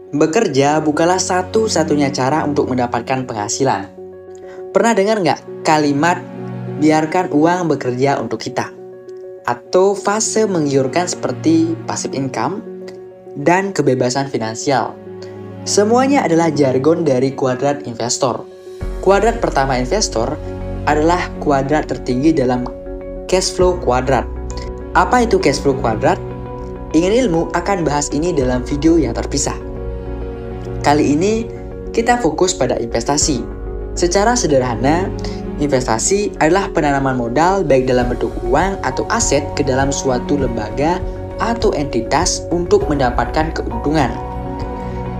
Bekerja bukanlah satu-satunya cara untuk mendapatkan penghasilan. Pernah dengar nggak kalimat biarkan uang bekerja untuk kita? Atau fase menggiurkan seperti passive income dan kebebasan finansial. Semuanya adalah jargon dari kuadrat investor. Kuadrat pertama investor adalah kuadrat tertinggi dalam cash flow kuadrat. Apa itu cash flow kuadrat? Ingin ilmu akan bahas ini dalam video yang terpisah. Kali ini kita fokus pada investasi. Secara sederhana, investasi adalah penanaman modal baik dalam bentuk uang atau aset ke dalam suatu lembaga atau entitas untuk mendapatkan keuntungan.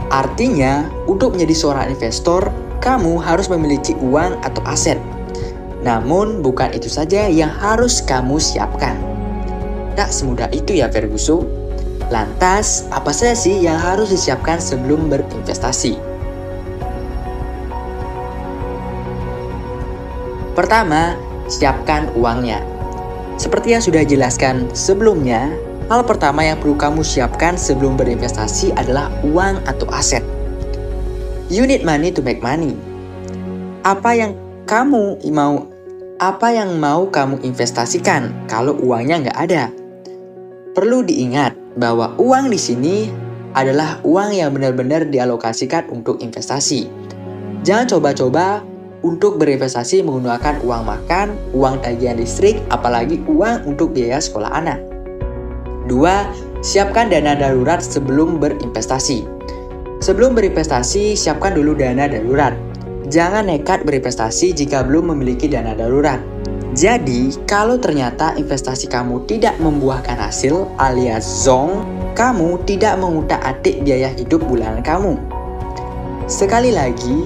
Artinya, untuk menjadi seorang investor, kamu harus memiliki uang atau aset. Namun, bukan itu saja yang harus kamu siapkan. Tak semudah itu ya Ferguson. Lantas, apa saja sih yang harus disiapkan sebelum berinvestasi? Pertama, siapkan uangnya. Seperti yang sudah dijelaskan sebelumnya, hal pertama yang perlu kamu siapkan sebelum berinvestasi adalah uang atau aset. You need money to make money. Apa yang mau kamu investasikan kalau uangnya nggak ada? Perlu diingat bahwa uang di sini adalah uang yang benar-benar dialokasikan untuk investasi. Jangan coba-coba untuk berinvestasi menggunakan uang makan, uang tagihan listrik, apalagi uang untuk biaya sekolah anak. 2. Siapkan dana darurat sebelum berinvestasi. Sebelum berinvestasi, siapkan dulu dana darurat. Jangan nekat berinvestasi jika belum memiliki dana darurat. Jadi, kalau ternyata investasi kamu tidak membuahkan hasil alias zonk, kamu tidak mengutak-atik biaya hidup bulanan kamu. Sekali lagi,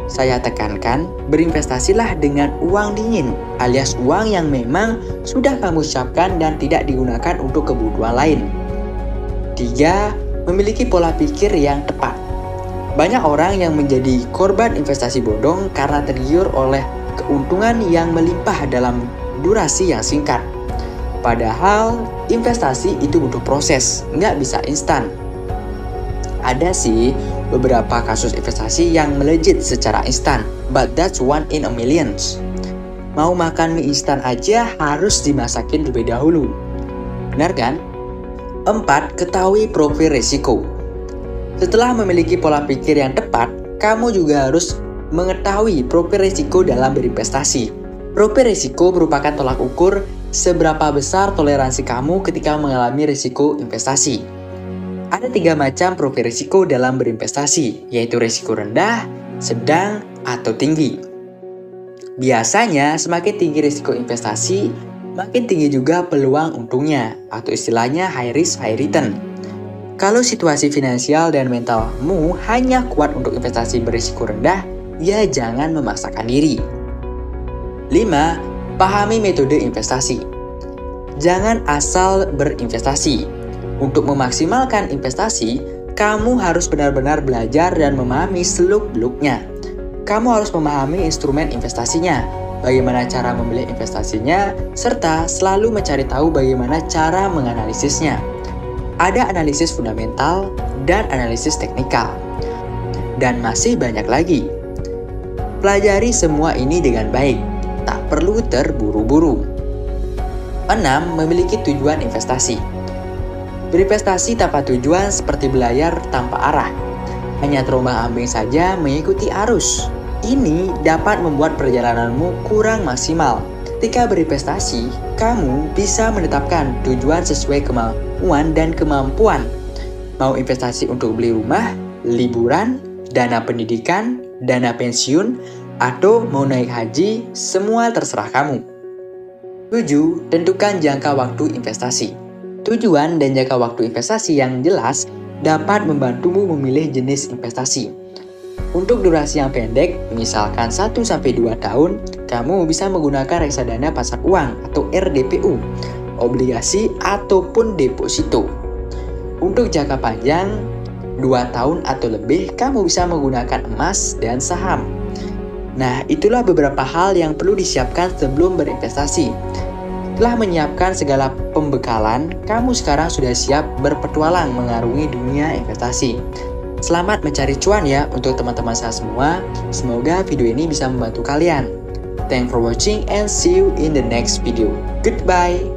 saya tekankan, berinvestasilah dengan uang dingin alias uang yang memang sudah kamu siapkan dan tidak digunakan untuk kebutuhan lain. 3. Memiliki pola pikir yang tepat. Banyak orang yang menjadi korban investasi bodong karena tergiur oleh keuntungan yang melimpah dalam durasi yang singkat. Padahal investasi itu butuh proses, nggak bisa instan. Ada sih beberapa kasus investasi yang melejit secara instan, but that's one in a million. Mau makan mie instan aja harus dimasakin lebih dahulu. Benar kan? 4. Ketahui profil risiko. Setelah memiliki pola pikir yang tepat, kamu juga harus mengetahui profil risiko dalam berinvestasi. Profil risiko merupakan tolak ukur seberapa besar toleransi kamu ketika mengalami risiko investasi. Ada 3 macam profil risiko dalam berinvestasi, yaitu risiko rendah, sedang, atau tinggi. Biasanya semakin tinggi risiko investasi, makin tinggi juga peluang untungnya, atau istilahnya high risk, high return. Kalau situasi finansial dan mentalmu hanya kuat untuk investasi berisiko rendah, ya jangan memaksakan diri. 5. Pahami metode investasi. Jangan asal berinvestasi. Untuk memaksimalkan investasi, kamu harus benar-benar belajar dan memahami seluk-beluknya. Kamu harus memahami instrumen investasinya, bagaimana cara memilih investasinya, serta selalu mencari tahu bagaimana cara menganalisisnya. Ada analisis fundamental dan analisis teknikal. Dan masih banyak lagi. Pelajari semua ini dengan baik, tak perlu terburu-buru. 6. Memiliki tujuan investasi. Berinvestasi tanpa tujuan seperti berlayar tanpa arah. Hanya terombang-ambing saja mengikuti arus. Ini dapat membuat perjalananmu kurang maksimal. Ketika berinvestasi, kamu bisa menetapkan tujuan sesuai kemauan dan kemampuan. Mau investasi untuk beli rumah, liburan, dana pendidikan, dana pensiun, atau mau naik haji, semua terserah kamu. 7. Tentukan jangka waktu investasi. Tujuan dan jangka waktu investasi yang jelas dapat membantumu memilih jenis investasi. Untuk durasi yang pendek, misalkan 1-2 tahun, kamu bisa menggunakan reksadana pasar uang atau RDPU, obligasi ataupun deposito. Untuk jangka panjang, 2 tahun atau lebih, kamu bisa menggunakan emas dan saham. Nah, itulah beberapa hal yang perlu disiapkan sebelum berinvestasi. Setelah menyiapkan segala pembekalan, kamu sekarang sudah siap berpetualang mengarungi dunia investasi. Selamat mencari cuan ya untuk teman-teman saya semua. Semoga video ini bisa membantu kalian. Thanks for watching and see you in the next video. Goodbye.